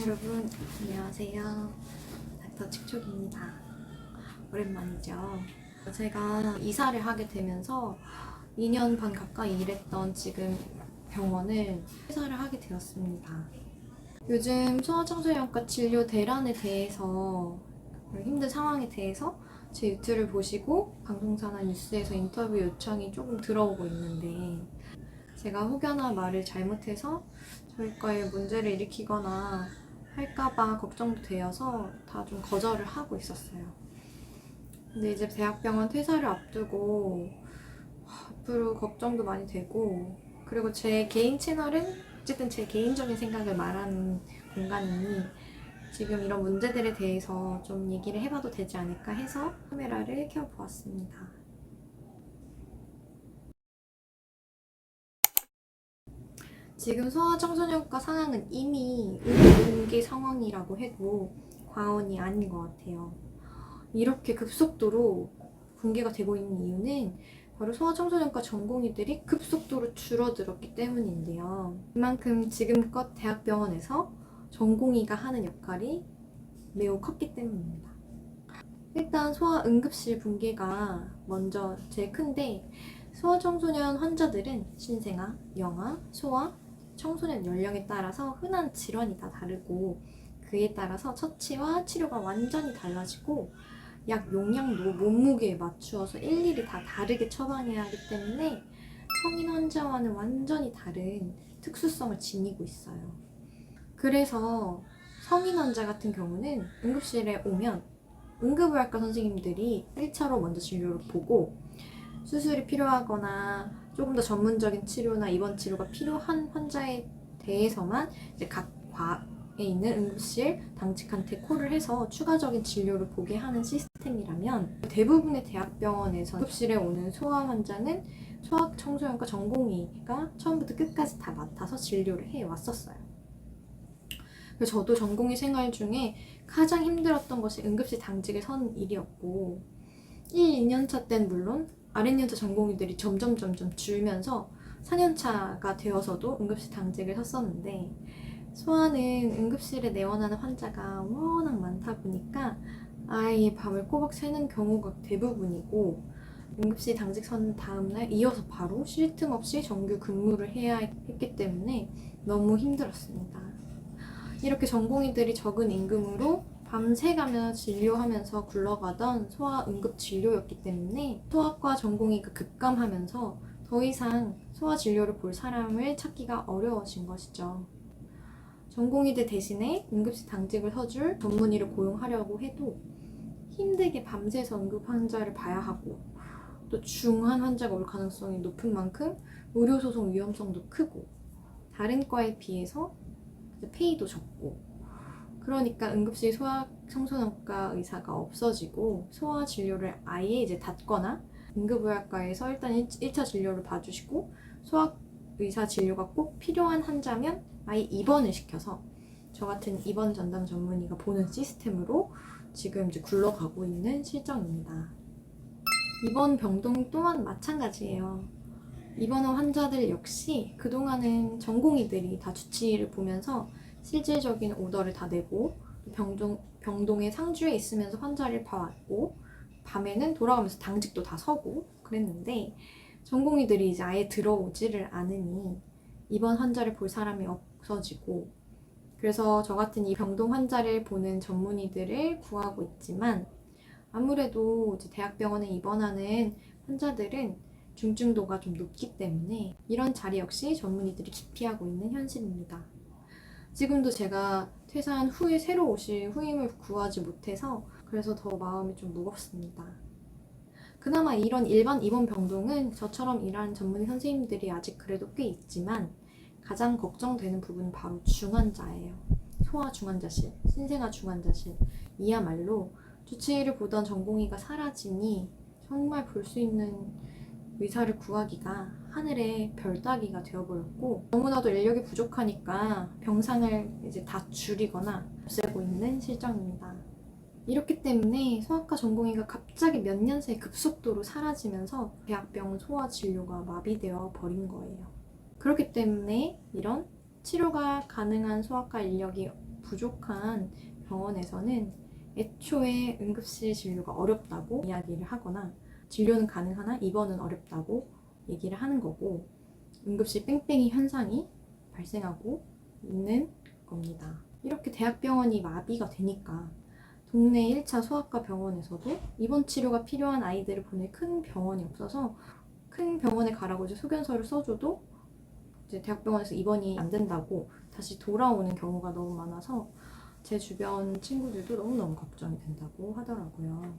여러분 안녕하세요. 닥터 칙촉입니다. 오랜만이죠. 제가 이사를 하게 되면서 2년 반 가까이 일했던 지금 병원을 퇴사를 하게 되었습니다. 요즘 소아청소년과 진료 대란에 대해서 힘든 상황에 대해서 제 유튜브를 보시고 방송사나 뉴스에서 인터뷰 요청이 조금 들어오고 있는데 제가 혹여나 말을 잘못해서 저희 과에 문제를 일으키거나 할까봐 걱정도 되어서 다 좀 거절을 하고 있었어요. 근데 이제 대학병원 퇴사를 앞두고 앞으로 걱정도 많이 되고, 그리고 제 개인 채널은 어쨌든 제 개인적인 생각을 말하는 공간이니 지금 이런 문제들에 대해서 좀 얘기를 해봐도 되지 않을까 해서 카메라를 켜보았습니다. 지금 소아청소년과 상황은 이미 의료공개 상황이라고 해도 과언이 아닌 것 같아요. 이렇게 급속도로 붕괴가 되고 있는 이유는 바로 소아청소년과 전공의들이 급속도로 줄어들었기 때문인데요. 그만큼 지금껏 대학병원에서 전공의가 하는 역할이 매우 컸기 때문입니다. 일단 소아응급실 붕괴가 먼저 제일 큰데, 소아청소년 환자들은 신생아, 영아, 소아, 청소년 연령에 따라서 흔한 질환이 다 다르고, 그에 따라서 처치와 치료가 완전히 달라지고 약 용량도 몸무게에 맞추어서 일일이 다 다르게 처방해야 하기 때문에 성인 환자와는 완전히 다른 특수성을 지니고 있어요. 그래서 성인 환자 같은 경우는 응급실에 오면 응급의학과 선생님들이 1차로 먼저 진료를 보고, 수술이 필요하거나 조금 더 전문적인 치료나 입원 치료가 필요한 환자에 대해서만 이제 각 과에 있는 응급실 당직한테 콜을 해서 추가적인 진료를 보게 하는 시스템이라면, 대부분의 대학병원에서 응급실에 오는 소아 환자는 소아청소년과 전공의가 처음부터 끝까지 다 맡아서 진료를 해왔었어요. 그래서 저도 전공의 생활 중에 가장 힘들었던 것이 응급실 당직에 선 일이었고, 1, 2년차 때는 물론 아랫년차 전공의들이 점점 줄면서 4년차가 되어서도 응급실 당직을 섰었는데, 소아는 응급실에 내원하는 환자가 워낙 많다 보니까 아예 밤을 꼬박 새는 경우가 대부분이고, 응급실 당직 선 다음날 이어서 바로 쉴 틈 없이 정규 근무를 해야 했기 때문에 너무 힘들었습니다. 이렇게 전공의들이 적은 임금으로 밤새가며 진료하면서 굴러가던 소아 응급 진료였기 때문에 소아과 전공의가 급감하면서 더 이상 소아 진료를 볼 사람을 찾기가 어려워진 것이죠. 전공의들 대신에 응급실 당직을 서줄 전문의를 고용하려고 해도 힘들게 밤새서 응급 환자를 봐야 하고, 또 중한 환자가 올 가능성이 높은 만큼 의료소송 위험성도 크고, 다른 과에 비해서 페이도 적고, 그러니까 응급실 소아 청소년과 의사가 없어지고 소아 진료를 아예 이제 닫거나, 응급의학과에서 일단 1차 진료를 봐주시고 소아 의사 진료가 꼭 필요한 환자면 아예 입원을 시켜서 저 같은 입원 전담 전문의가 보는 시스템으로 지금 이제 굴러가고 있는 실정입니다. 입원 병동 또한 마찬가지예요. 입원한 환자들 역시 그동안은 전공의들이 다 주치의를 보면서 실질적인 오더를 다 내고, 병동에 상주에 있으면서 환자를 봐왔고, 밤에는 돌아가면서 당직도 다 서고 그랬는데, 전공의들이 이제 아예 들어오지를 않으니 입원 환자를 볼 사람이 없어지고, 그래서 저 같은 이 병동 환자를 보는 전문의들을 구하고 있지만, 아무래도 이제 대학병원에 입원하는 환자들은 중증도가 좀 높기 때문에 이런 자리 역시 전문의들이 기피하고 있는 현실입니다. 지금도 제가 퇴사한 후에 새로 오실 후임을 구하지 못해서 그래서 더 마음이 좀 무겁습니다. 그나마 이런 일반 입원 병동은 저처럼 일하는 전문의 선생님들이 아직 그래도 꽤 있지만, 가장 걱정되는 부분은 바로 중환자예요. 소아 중환자실, 신생아 중환자실, 이야말로 주치의를 보던 전공의가 사라지니 정말 볼 수 있는 의사를 구하기가 하늘의 별 따기가 되어버렸고, 너무나도 인력이 부족하니까 병상을 이제 다 줄이거나 없애고 있는 실정입니다. 이렇기 때문에 소아과 전공의가 갑자기 몇 년 새에 급속도로 사라지면서 대학병원 소아 진료가 마비되어 버린 거예요. 그렇기 때문에 이런 치료가 가능한 소아과 인력이 부족한 병원에서는 애초에 응급실 진료가 어렵다고 이야기를 하거나 진료는 가능하나 입원은 어렵다고 얘기를 하는 거고, 응급실 뺑뺑이 현상이 발생하고 있는 겁니다. 이렇게 대학병원이 마비가 되니까 동네 1차 소아과 병원에서도 입원 치료가 필요한 아이들을 보낼 큰 병원이 없어서 큰 병원에 가라고 이제 소견서를 써줘도 이제 대학병원에서 입원이 안 된다고 다시 돌아오는 경우가 너무 많아서 제 주변 친구들도 너무너무 걱정이 된다고 하더라고요.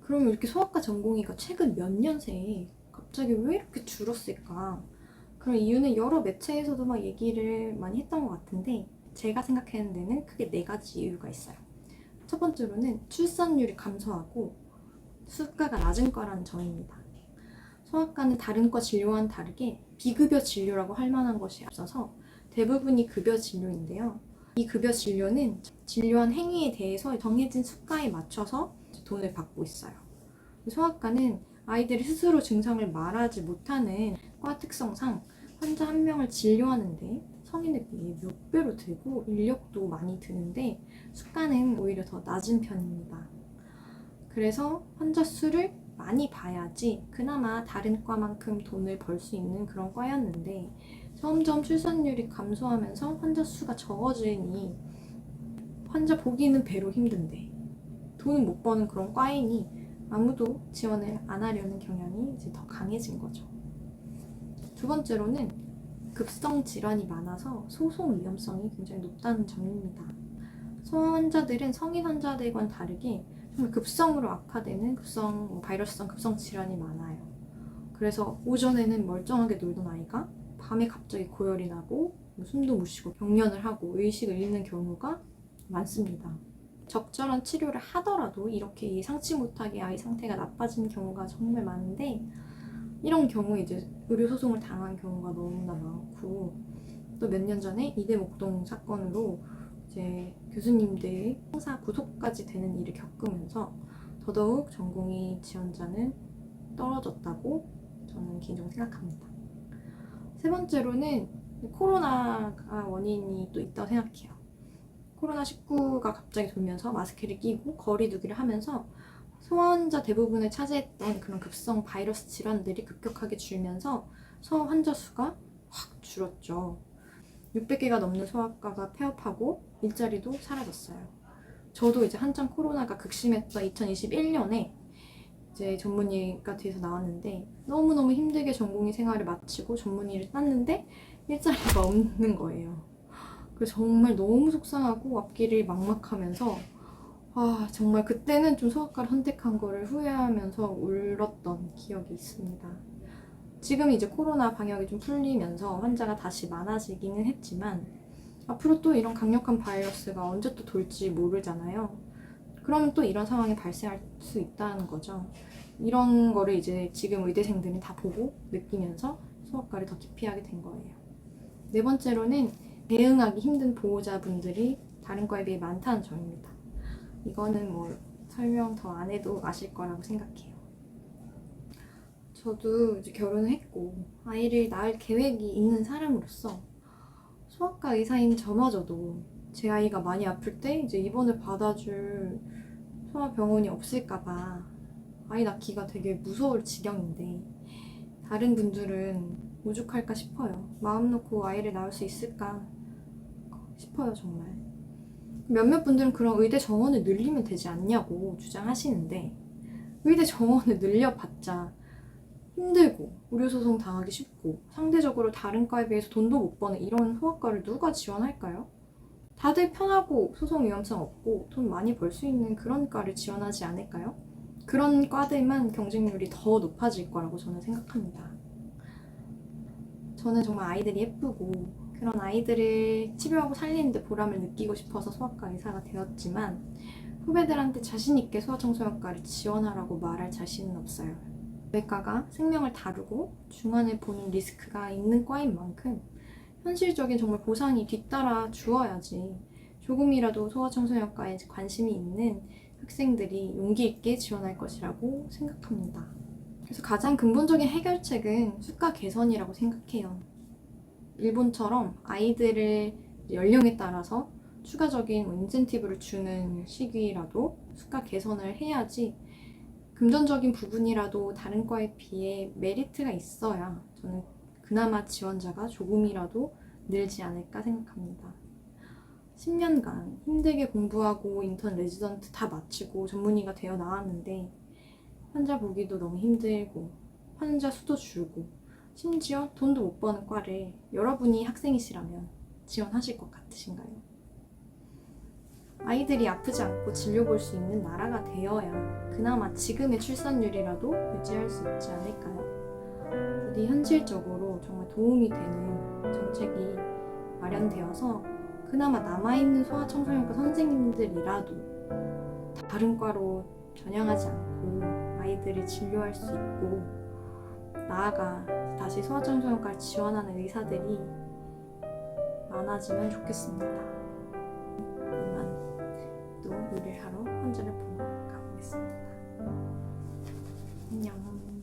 그럼 이렇게 소아과 전공의가 최근 몇 년 새에 갑자기 왜 이렇게 줄었을까? 그런 이유는 여러 매체에서도 막 얘기를 많이 했던 것 같은데, 제가 생각하는 데는 크게 4가지 이유가 있어요. 첫 번째로는 출산율이 감소하고 수가가 낮은 과라는 점입니다. 소아과는 다른 과 진료와는 다르게 비급여 진료라고 할 만한 것이 없어서 대부분이 급여 진료인데요. 이 급여 진료는 진료한 행위에 대해서 정해진 수가에 맞춰서 돈을 받고 있어요. 소아과는 아이들이 스스로 증상을 말하지 못하는 과 특성상 환자 한 명을 진료하는데 성인에 비해 몇 배로 들고 인력도 많이 드는데 수가는 오히려 더 낮은 편입니다. 그래서 환자 수를 많이 봐야지 그나마 다른 과만큼 돈을 벌 수 있는 그런 과였는데, 점점 출산율이 감소하면서 환자 수가 적어지니 환자 보기는 배로 힘든데 돈은 못 버는 그런 과이니 아무도 지원을 안 하려는 경향이 이제 더 강해진 거죠. 두 번째로는 급성 질환이 많아서 소송 위험성이 굉장히 높다는 점입니다. 소아 환자들은 성인 환자들과는 다르게 급성으로 악화되는 바이러스성 급성 질환이 많아요. 그래서 오전에는 멀쩡하게 놀던 아이가 밤에 갑자기 고열이 나고 숨도 못 쉬고 경련을 하고 의식을 잃는 경우가 많습니다. 적절한 치료를 하더라도 이렇게 예상치 못하게 아이 상태가 나빠지는 경우가 정말 많은데, 이런 경우에 이제 의료소송을 당한 경우가 너무나 많고, 또 몇 년 전에 이대 목동 사건으로 이제 교수님들이 형사 구속까지 되는 일을 겪으면서 더더욱 전공의 지원자는 떨어졌다고 저는 개인적으로 생각합니다. 세 번째로는 코로나가 원인이 또 있다고 생각해요. 코로나19가 갑자기 돌면서 마스크를 끼고 거리 두기를 하면서 소아 환자 대부분을 차지했던 그런 급성 바이러스 질환들이 급격하게 줄면서 소아 환자 수가 확 줄었죠. 600개가 넘는 소아과가 폐업하고 일자리도 사라졌어요. 저도 이제 한창 코로나가 극심했던 2021년에 이제 전문의가 돼서 나왔는데 너무너무 힘들게 전공의 생활을 마치고 전문의를 땄는데 일자리가 없는 거예요. 그래서 정말 너무 속상하고 앞길이 막막하면서 정말 그때는 좀 소아과를 선택한 거를 후회하면서 울었던 기억이 있습니다. 지금 이제 코로나 방역이 좀 풀리면서 환자가 다시 많아지기는 했지만 앞으로 또 이런 강력한 바이러스가 언제 또 돌지 모르잖아요. 그러면 또 이런 상황이 발생할 수 있다는 거죠. 이런 거를 이제 지금 의대생들은 다 보고 느끼면서 소아과를 더 기피하게 된 거예요. 네 번째로는 대응하기 힘든 보호자분들이 다른 과에 비해 많다는 점입니다. 이거는 뭐 설명 더 안 해도 아실 거라고 생각해요. 저도 이제 결혼을 했고 아이를 낳을 계획이 있는 사람으로서 소아과 의사인 저마저도 제 아이가 많이 아플 때 이제 입원을 받아줄 소아병원이 없을까봐 아이 낳기가 되게 무서울 지경인데, 다른 분들은 오죽할까 싶어요. 마음 놓고 아이를 낳을 수 있을까 싶어요, 정말. 몇몇 분들은 그런 의대 정원을 늘리면 되지 않냐고 주장하시는데, 의대 정원을 늘려봤자 힘들고 의료소송 당하기 쉽고 상대적으로 다른 과에 비해서 돈도 못 버는 이런 소아과를 누가 지원할까요? 다들 편하고 소송 위험성 없고 돈 많이 벌 수 있는 그런 과를 지원하지 않을까요? 그런 과들만 경쟁률이 더 높아질 거라고 저는 생각합니다. 저는 정말 아이들이 예쁘고 그런 아이들을 치료하고 살리는데 보람을 느끼고 싶어서 소아과 의사가 되었지만, 후배들한테 자신있게 소아청소년과를 지원하라고 말할 자신은 없어요. 뇌과가 생명을 다루고 중환을 보는 리스크가 있는 과인 만큼 현실적인 정말 보상이 뒤따라 주어야지 조금이라도 소아청소년과에 관심이 있는 학생들이 용기 있게 지원할 것이라고 생각합니다. 그래서 가장 근본적인 해결책은 수가 개선이라고 생각해요. 일본처럼 아이들을 연령에 따라서 추가적인 인센티브를 주는 시기라도 수가 개선을 해야지 금전적인 부분이라도 다른 과에 비해 메리트가 있어야 저는 그나마 지원자가 조금이라도 늘지 않을까 생각합니다. 10년간 힘들게 공부하고 인턴 레지던트 다 마치고 전문의가 되어 나왔는데 환자 보기도 너무 힘들고 환자 수도 줄고 심지어 돈도 못 버는 과를 여러분이 학생이시라면 지원하실 것 같으신가요? 아이들이 아프지 않고 진료 볼 수 있는 나라가 되어야 그나마 지금의 출산율이라도 유지할 수 있지 않을까요? 부디 현실적으로 정말 도움이 되는 정책이 마련되어서 그나마 남아있는 소아청소년과 선생님들이라도 다른 과로 전향하지 않고 아이들을 진료할 수 있고 나아가 다시 소아청소년과를 지원하는 의사들이 많아지면 좋겠습니다. 이만 또 일을 하러 환자를 보러 가보겠습니다. 안녕.